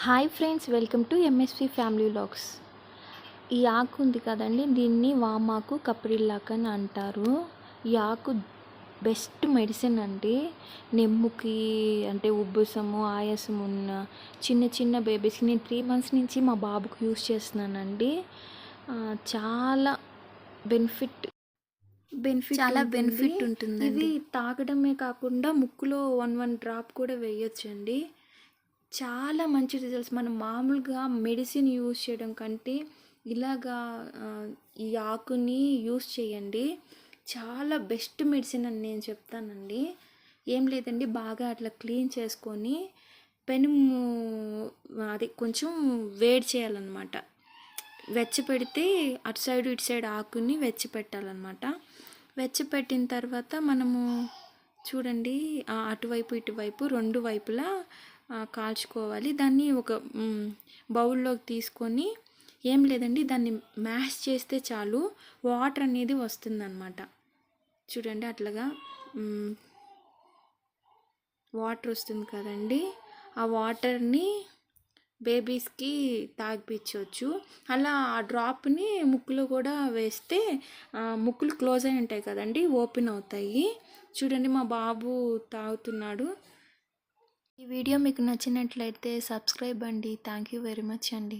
Hi friends, welcome to MSV family vlogs. ఈ ఆకు ఉంది కదండి, దీన్ని వామాకు, కప్రిల్లాకు అని అంటారు. ఈ ఆకు బెస్ట్ మెడిసిన్ అండి. నెమ్ముకి అంటే ఉబ్బసము, ఆయాసం ఉన్న చిన్న చిన్న బేబీస్కి నేను 3 months నుంచి మా బాబుకు యూస్ చేస్తున్నానండి. చాలా బెనిఫిట్ ఉంటుందండి. ఇది తాగడమే కాకుండా ముక్కులో 1 డ్రాప్ కూడా వేయొచ్చండి. చాలా మంచి రిజల్ట్స్. మనం మామూలుగా మెడిసిన్ యూజ్ చేయడం కంటే ఇలాగా ఈ ఆకుని యూజ్ చేయండి. చాలా బెస్ట్ మెడిసిన్ అని నేను చెప్తానండి. ఏం లేదండి, బాగా అట్లా క్లీన్ చేసుకొని పెనుము అది కొంచెం వేడి చేయాలన్నమాట. వెచ్చపెడితే అటు సైడ్ ఇటు సైడ్ ఆకుని వెచ్చపెట్టాలన్నమాట. వెచ్చపెట్టిన తర్వాత మనము చూడండి, అటువైపు ఇటువైపు 2 వైపులా కాల్చుకోవాలి. దాన్ని ఒక బౌల్లోకి తీసుకొని, ఏం లేదండి, దాన్ని మ్యాష్ చేస్తే చాలు వాటర్ అనేది వస్తుందన్నమాట. చూడండి, అట్లాగా వాటర్ వస్తుంది కదండి. ఆ వాటర్ని బేబీస్కి తాగిపించవచ్చు. అలా ఆ డ్రాప్ని ముక్కులో కూడా వేస్తే ముక్కులు క్లోజ్ అయి ఉంటాయి కదండి, ఓపెన్ అవుతాయి. చూడండి, మా బాబు తాగుతున్నాడు. ఈ వీడియో మీకు నచ్చినట్లయితే సబ్స్క్రైబ్ అండి. థ్యాంక్ యూ వెరీ మచ్ అండి.